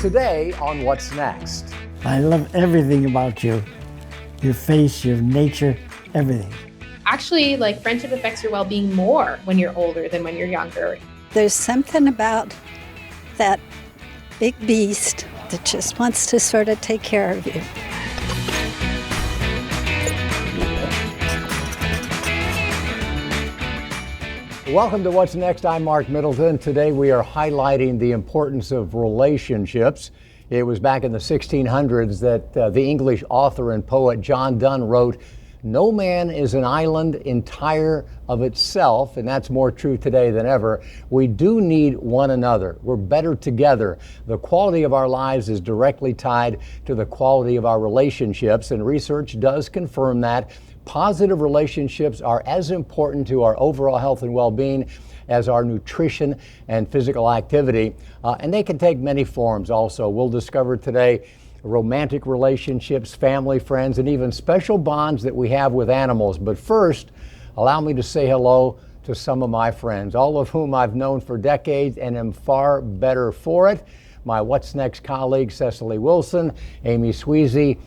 Today on What's Next. I love everything about you. Your face, your nature, everything. Actually, friendship affects your well-being more when you're older than when you're younger. There's something about that big beast that just wants to sort of take care of you. Welcome to What's Next. I'm Mark Middleton. Today we are highlighting the importance of relationships. It was back in the 1600s that the English author and poet John Donne wrote, "No man is an island entire of itself," and that's more true today than ever. We do need one another. We're better together. The quality of our lives is directly tied to the quality of our relationships, and research does confirm that. Positive relationships are as important to our overall health and well-being as our nutrition and physical activity, and they can take many forms also. We'll discover today romantic relationships, family, friends, and even special bonds that we have with animals. But first, allow me to say hello to some of my friends, all of whom I've known for decades and am far better for it. My What's Next colleagues, Cecily Wilson, Amy Sweezy,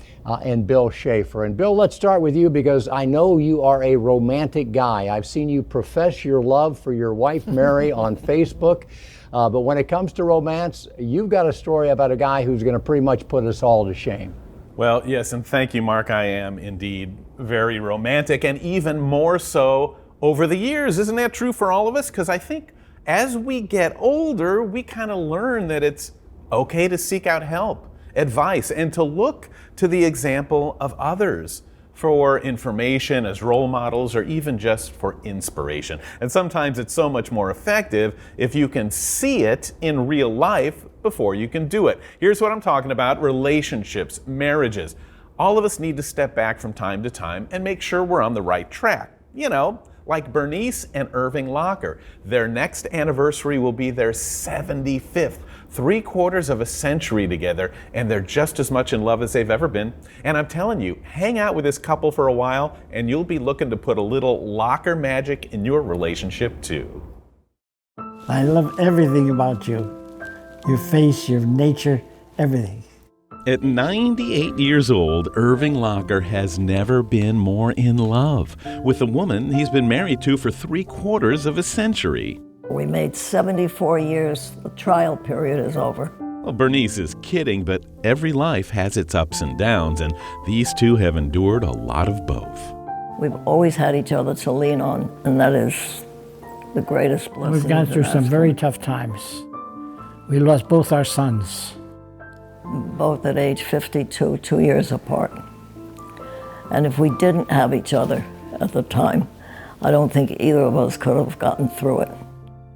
and Bill Schaefer. And Bill, let's start with you because I know you are a romantic guy. I've seen you profess your love for your wife, Mary, on Facebook. But when it comes to romance, you've got a story about a guy who's going to pretty much put us all to shame. Well, yes, and thank you, Mark. I am indeed very romantic, and even more so over the years. Isn't that true for all of us? Because I think as we get older, we kind of learn that it's okay to seek out help, advice, and to look to the example of others for information as role models or even just for inspiration. And sometimes it's so much more effective if you can see it in real life before you can do it. Here's what I'm talking about: relationships, marriages. All of us need to step back from time to time and make sure we're on the right track. You know, like Bernice and Irving Locker. Their next anniversary will be their 75th. 3/4 of a century together, and they're just as much in love as they've ever been. And I'm telling you, hang out with this couple for a while, and you'll be looking to put a little Locker magic in your relationship too. I love everything about you. Your face, your nature, everything. At 98 years old, Irving Locker has never been more in love with the woman he's been married to for 3/4 of a century. We made 74 years. The trial period is over. Well, Bernice is kidding, but every life has its ups and downs, and these two have endured a lot of both. We've always had each other to lean on, and that is the greatest blessing. We've gone through some very tough times. We lost both our sons. Both at age 52, 2 years apart. And if we didn't have each other at the time, I don't think either of us could have gotten through it.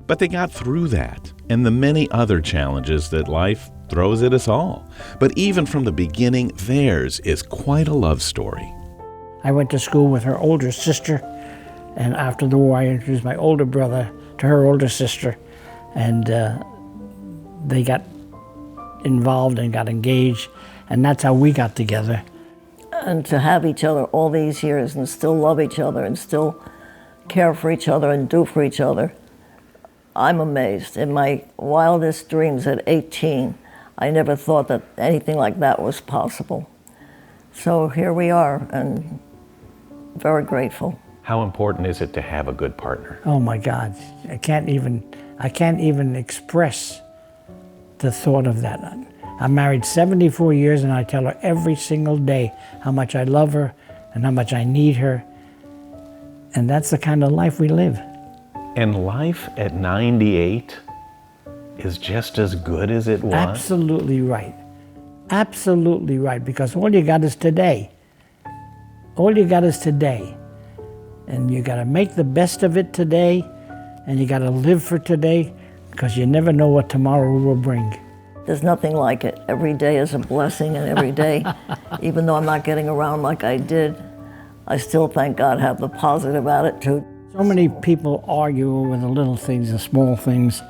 But they got through that and the many other challenges that life throws at us all. But even from the beginning, theirs is quite a love story. I went to school with her older sister, and after the war I introduced my older brother to her older sister, and they got involved and got engaged, and that's how we got together. And to have each other all these years and still love each other and still care for each other and do for each other, I'm amazed. In my wildest dreams at 18, I never thought that anything like that was possible. So here we are, and very grateful. How important is it to have a good partner? Oh my God, I can't even express the thought of that. I'm married 74 years, and I tell her every single day how much I love her and how much I need her. And that's the kind of life we live. And life at 98 is just as good as it was? Absolutely right. Absolutely right, because all you got is today. All you got is today. And you got to make the best of it today, and you got to live for today, because you never know what tomorrow will bring. There's nothing like it. Every day is a blessing, and every day, even though I'm not getting around like I did, I still, thank God, have the positive attitude. So many people argue over the little things, the small things,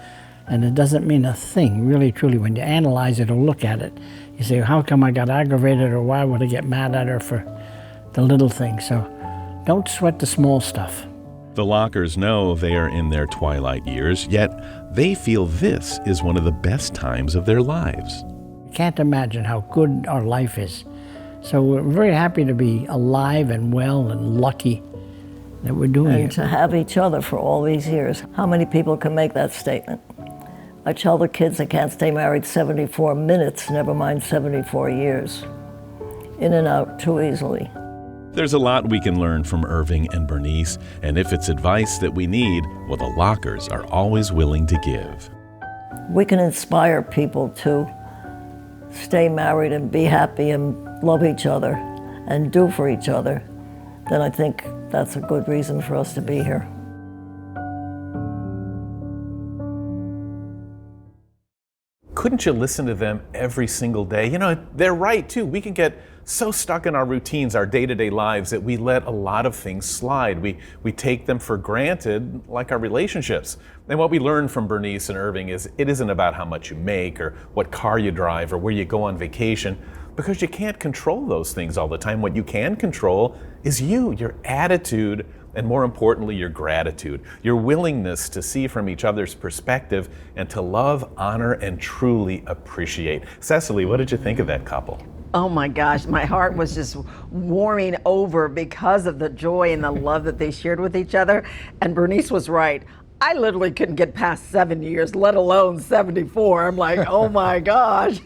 and it doesn't mean a thing, really, truly. When you analyze it or look at it, you say, how come I got aggravated, or why would I get mad at her for the little things? So don't sweat the small stuff. The Lockers know they are in their twilight years, yet they feel this is one of the best times of their lives. I can't imagine how good our life is. So we're very happy to be alive and well and lucky that we're doing And it. to have each other for all these years. How many people can make that statement? I tell the kids they can't stay married 74 minutes, never mind 74 years. In and out too easily. There's a lot we can learn from Irving and Bernice, and if it's advice that we need, well, the Lockers are always willing to give. We can inspire people to stay married and be happy and love each other and do for each other, then I think that's a good reason for us to be here. Couldn't you listen to them every single day? You know, they're right too. We can get so stuck in our routines, our day-to-day lives, that we let a lot of things slide. We take them for granted, like our relationships. And what we learned from Bernice and Irving is it isn't about how much you make or what car you drive or where you go on vacation, because you can't control those things all the time. What you can control is you, your attitude, and more importantly, your gratitude, your willingness to see from each other's perspective and to love, honor, and truly appreciate. Cecily, what did you think of that couple? Oh my gosh, my heart was just warming over because of the joy and the love that they shared with each other. And Bernice was right. I literally couldn't get past 7 years, let alone 74. I'm like, oh my gosh,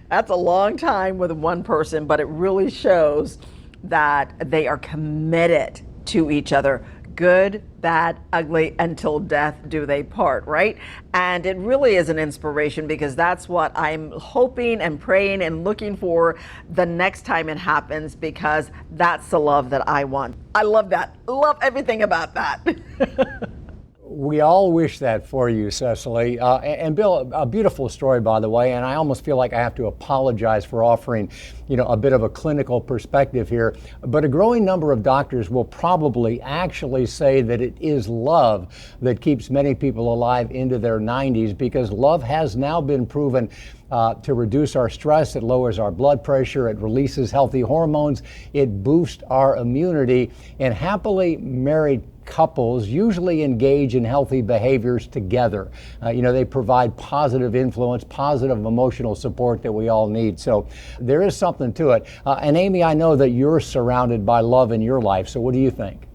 that's a long time with one person, but it really shows that they are committed to each other. Good, bad, ugly, until death do they part, right? And it really is an inspiration, because that's what I'm hoping and praying and looking for the next time it happens, because that's the love that I want. I love that. Love everything about that. We all wish that for you, Cecily. And Bill, a beautiful story, by the way, and I almost feel like I have to apologize for offering, a bit of a clinical perspective here. But a growing number of doctors will probably actually say that it is love that keeps many people alive into their 90s, because love has now been proven to reduce our stress. It lowers our blood pressure. It releases healthy hormones. It boosts our immunity. And happily married couples usually engage in healthy behaviors together. They provide positive influence, positive emotional support that we all need. So there is something to it. And Amy, I know that you're surrounded by love in your life. So what do you think?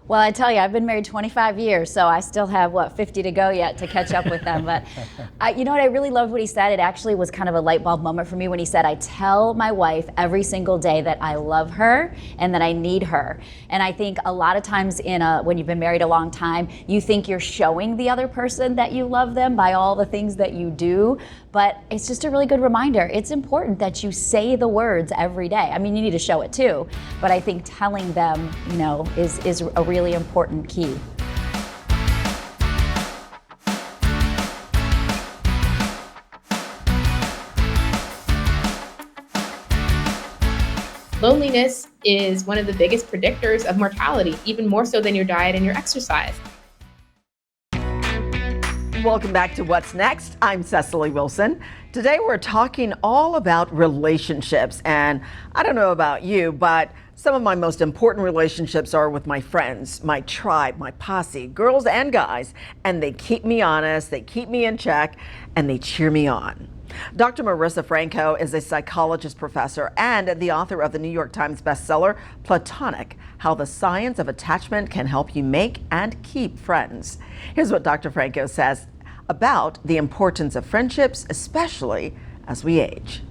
Well, I tell you, I've been married 25 years, so I still have, 50 to go yet to catch up with them. But you know what, I really loved what he said. It actually was kind of a light bulb moment for me when he said, I tell my wife every single day that I love her and that I need her. And I think a lot of times when you've been married a long time, you think you're showing the other person that you love them by all the things that you do. But it's just a really good reminder. It's important that you say the words every day. I mean, you need to show it too, but I think telling them, is a really important key. Loneliness is one of the biggest predictors of mortality, even more so than your diet and your exercise. Welcome back to What's Next. I'm Cecily Wilson. Today we're talking all about relationships. And I don't know about you, but some of my most important relationships are with my friends, my tribe, my posse, girls and guys. And they keep me honest, they keep me in check, and they cheer me on. Dr. Marissa Franco is a psychologist professor and the author of the New York Times bestseller, Platonic: How the Science of Attachment Can Help You Make and Keep Friends. Here's what Dr. Franco says about the importance of friendships, especially as we age.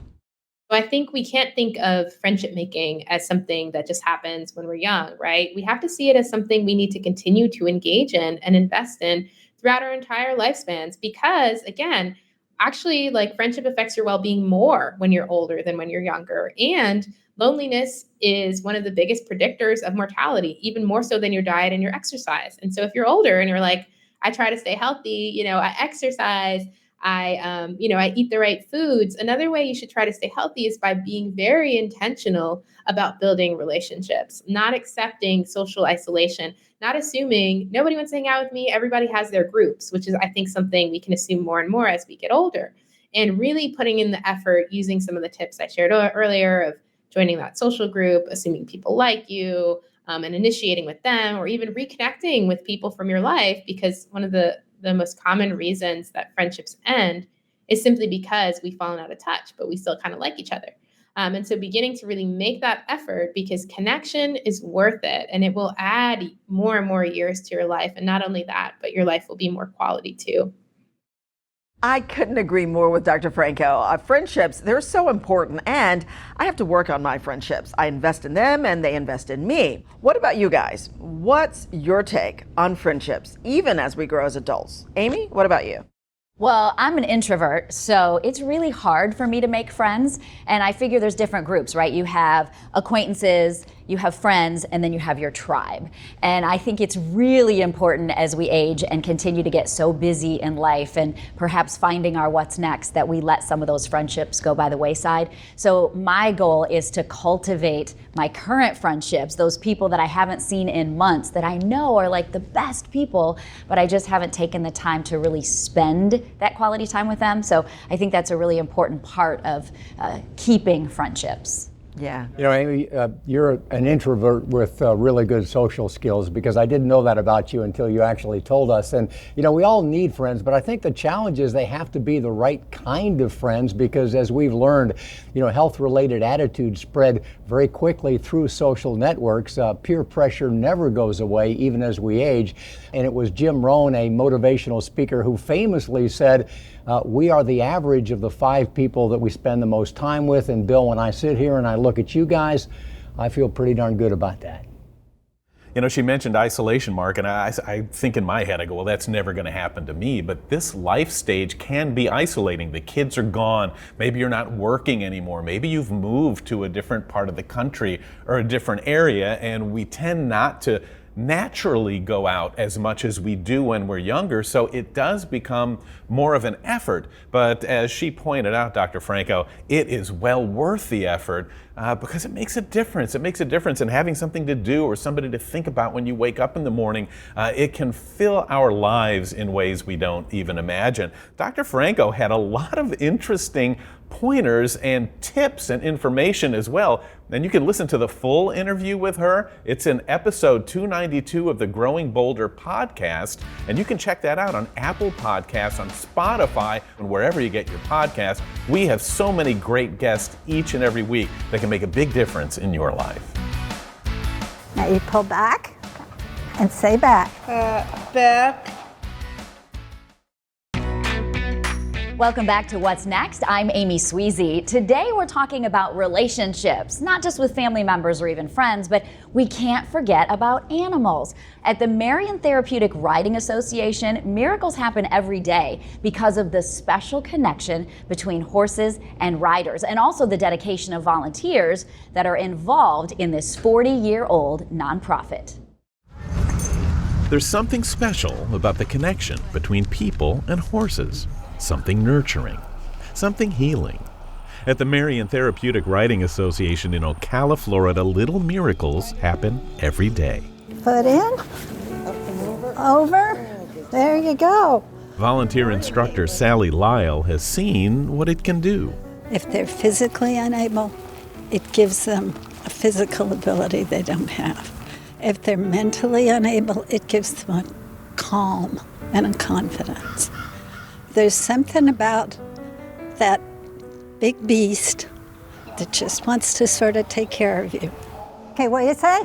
I think we can't think of friendship making as something that just happens when we're young, right? We have to see it as something we need to continue to engage in and invest in throughout our entire lifespans, because again, actually, friendship affects your well-being more when you're older than when you're younger. And loneliness is one of the biggest predictors of mortality, even more so than your diet and your exercise. And so if you're older and you're like, I try to stay healthy, I exercise, I eat the right foods. Another way you should try to stay healthy is by being very intentional about building relationships, not accepting social isolation, not assuming nobody wants to hang out with me. Everybody has their groups, which is, I think, something we can assume more and more as we get older, and really putting in the effort using some of the tips I shared earlier of joining that social group, assuming people like you, and initiating with them, or even reconnecting with people from your life, because one of the most common reasons that friendships end is simply because we've fallen out of touch, but we still kind of like each other. And so beginning to really make that effort, because connection is worth it and it will add more and more years to your life. And not only that, but your life will be more quality too. I couldn't agree more with Dr. Franco. Friendships, they're so important, and I have to work on my friendships. I invest in them and they invest in me. What about you guys? What's your take on friendships, even as we grow as adults? Amy, what about you? Well, I'm an introvert, so it's really hard for me to make friends. And I figure there's different groups, right? You have acquaintances, you have friends, and then you have your tribe. And I think it's really important as we age and continue to get so busy in life and perhaps finding our what's next that we let some of those friendships go by the wayside. So my goal is to cultivate my current friendships, those people that I haven't seen in months that I know are like the best people, but I just haven't taken the time to really spend that quality time with them. So I think that's a really important part of keeping friendships. Yeah. You know, Amy, you're an introvert with really good social skills, because I didn't know that about you until you actually told us. And, you know, we all need friends, but I think the challenge is they have to be the right kind of friends, because as we've learned, you know, health-related attitudes spread very quickly through social networks. Peer pressure never goes away, even as we age. And it was Jim Rohn, a motivational speaker, who famously said, we are the average of the 5 people that we spend the most time with. And Bill, when I sit here and I look at you guys, I feel pretty darn good about that. You know, she mentioned isolation, Mark, and I think in my head, I go, well, that's never going to happen to me. But this life stage can be isolating. The kids are gone. Maybe you're not working anymore. Maybe you've moved to a different part of the country or a different area, and we tend not to naturally go out as much as we do when we're younger, so it does become more of an effort. But as she pointed out, Dr. Franco, it is well worth the effort because it makes a difference. It makes a difference in having something to do or somebody to think about when you wake up in the morning. It can fill our lives in ways we don't even imagine. Dr. Franco had a lot of interesting pointers and tips and information as well. And you can listen to the full interview with her. It's in episode 292 of the Growing Bolder podcast. And you can check that out on Apple Podcasts, on Spotify, and wherever you get your podcasts. We have so many great guests each and every week that can make a big difference in your life. Now you pull back and say back. Back. Welcome back to What's Next. I'm Amy Sweezy. Today we're talking about relationships, not just with family members or even friends, but we can't forget about animals. At the Marion Therapeutic Riding Association, miracles happen every day because of the special connection between horses and riders, and also the dedication of volunteers that are involved in this 40-year-old nonprofit. There's something special about the connection between people and horses. Something nurturing, something healing. At the Marion Therapeutic Riding Association in Ocala, Florida, little miracles happen every day. Foot in, over, there you go. Volunteer instructor Sally Lyle has seen what it can do. If they're physically unable, it gives them a physical ability they don't have. If they're mentally unable, it gives them a calm and a confidence. There's something about that big beast that just wants to sort of take care of you. Okay, what do you say?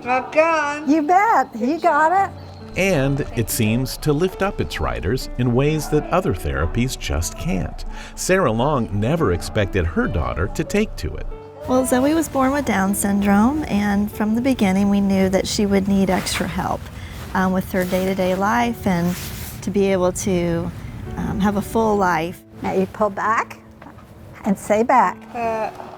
Rock on. You bet. You got it. And it seems to lift up its riders in ways that other therapies just can't. Sarah Long never expected her daughter to take to it. Well, Zoe was born with Down syndrome, and from the beginning we knew that she would need extra help with her day-to-day life and to be able to have a full life. Now you pull back and say back.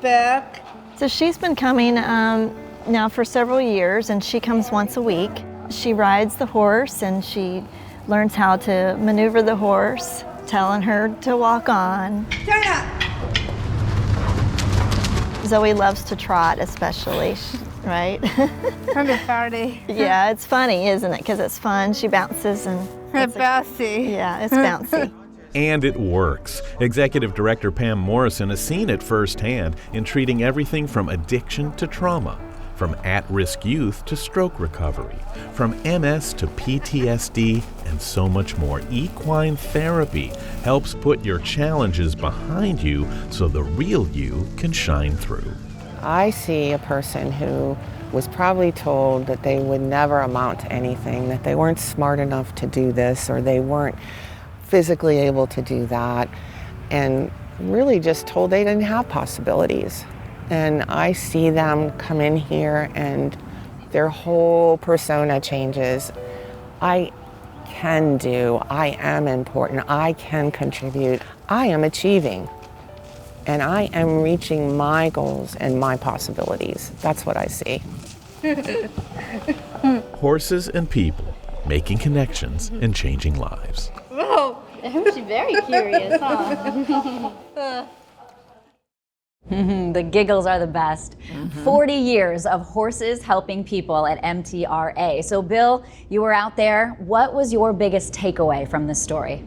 Back. So she's been coming now for several years, and she comes once a week. She rides the horse and she learns how to maneuver the horse, telling her to walk on. Turn up. Zoe loves to trot especially, right? From the party. Yeah, it's funny, isn't it? Because it's fun. She bounces and It's bouncy. Yeah, it's bouncy. And it works. Executive Director Pam Morrison has seen it firsthand in treating everything from addiction to trauma. From at-risk youth to stroke recovery, from MS to PTSD, and so much more, equine therapy helps put your challenges behind you so the real you can shine through. I see a person who was probably told that they would never amount to anything, that they weren't smart enough to do this, or they weren't physically able to do that, and really just told they didn't have possibilities. And I see them come in here and their whole persona changes. I can do, I am important, I can contribute, I am achieving, and I am reaching my goals and my possibilities. That's what I see. Horses and people, making connections and changing lives. Whoa, she's very curious, huh? The giggles are the best. 40 years of horses helping people at MTRA. So Bill, you were out there. What was your biggest takeaway from this story?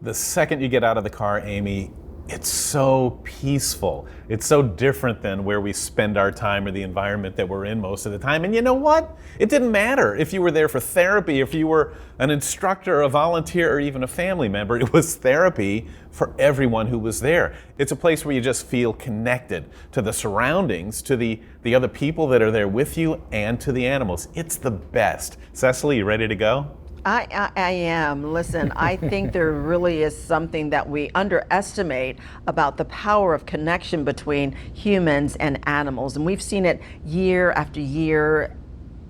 The second you get out of the car, Amy, it's so peaceful. It's so different than where we spend our time or the environment that we're in most of the time. And you know what? It didn't matter if you were there for therapy, if you were an instructor, a volunteer, or even a family member. It was therapy for everyone who was there. It's a place where you just feel connected to the surroundings, to the other people that are there with you, and to the animals. It's the best. Cecily, you ready to go? I am. Listen, I think there really is something that we underestimate about the power of connection between humans and animals. And we've seen it year after year,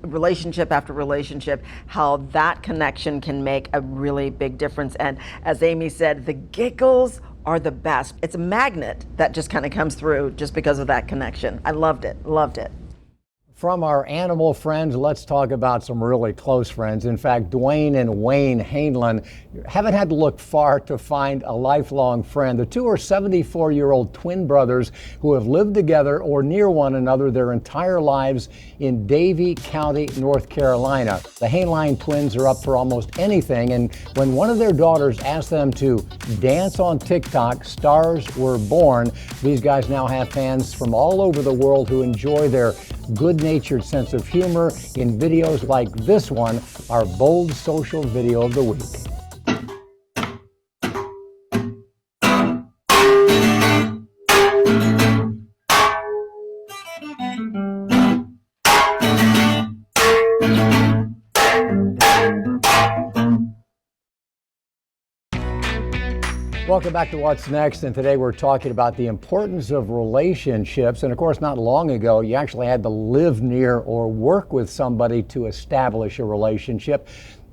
relationship after relationship, how that connection can make a really big difference. And as Amy said, the giggles are the best. It's a magnet that just kind of comes through just because of that connection. I loved it, loved it. From our animal friends, let's talk about some really close friends. In fact, Dwayne and Wayne Hainlin haven't had to look far to find a lifelong friend. The two are 74-year-old twin brothers who have lived together or near one another their entire lives in Davie County, North Carolina. The Hainline twins are up for almost anything, and when one of their daughters asked them to dance on TikTok, stars were born. These guys now have fans from all over the world who enjoy their good-natured sense of humor in videos like this one, our bold social video of the week. Welcome back to What's Next, and today we're talking about the importance of relationships. And of course, not long ago, you actually had to live near or work with somebody to establish a relationship.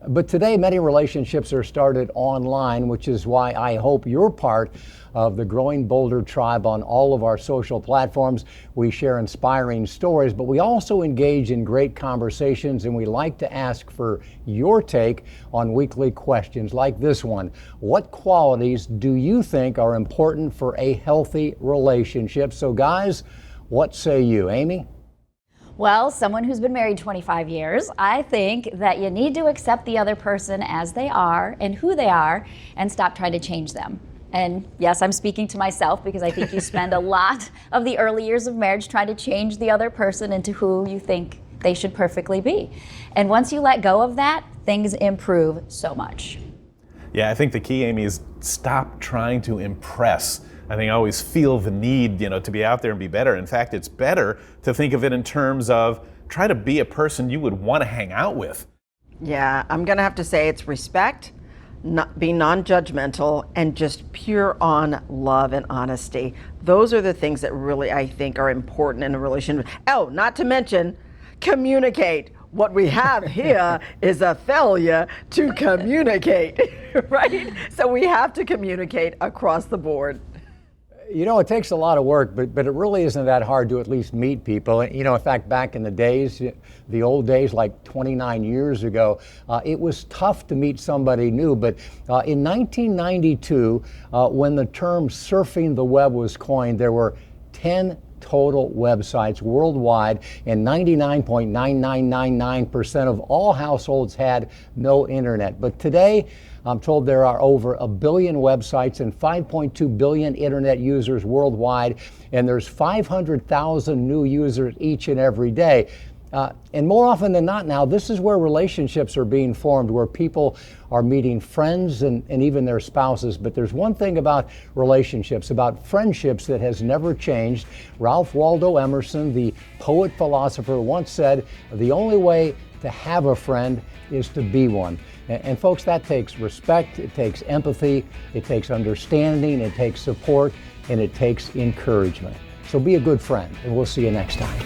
But today, many relationships are started online, which is why I hope you're part of the growing Boulder tribe on all of our social platforms. We share inspiring stories, but we also engage in great conversations, and we like to ask for your take on weekly questions like this one. What qualities do you think are important for a healthy relationship? So guys, what say you? Amy? Well, someone who's been married 25 years, I think that you need to accept the other person as they are and who they are and stop trying to change them. And yes, I'm speaking to myself because I think you spend a lot of the early years of marriage trying to change the other person into who you think they should perfectly be. And once you let go of that, things improve so much. Yeah, I think the key, Amy, is stop trying to impress. I think I always feel the need, to be out there and be better. In fact, it's better to think of it in terms of try to be a person you would want to hang out with. Yeah, I'm going to have to say it's respect, be non-judgmental, and just pure on love and honesty. Those are the things that really I think are important in a relationship. Oh, not to mention communicate. What we have here is a failure to communicate, right? So we have to communicate across the board. It takes a lot of work, but it really isn't that hard to at least meet people. In fact, back in the days, the old days, like 29 years ago, it was tough to meet somebody new. But in 1992, when the term surfing the web was coined, there were 10 total websites worldwide, and 99.9999% of all households had no internet. But today, I'm told there are over 1 billion websites and 5.2 billion internet users worldwide, and there's 500,000 new users each and every day. And more often than not now, this is where relationships are being formed, where people are meeting friends and even their spouses. But there's one thing about relationships, about friendships, that has never changed. Ralph Waldo Emerson, the poet philosopher, once said, the only way to have a friend is to be one. And folks, that takes respect, it takes empathy, it takes understanding, it takes support, and it takes encouragement. So be a good friend, and we'll see you next time.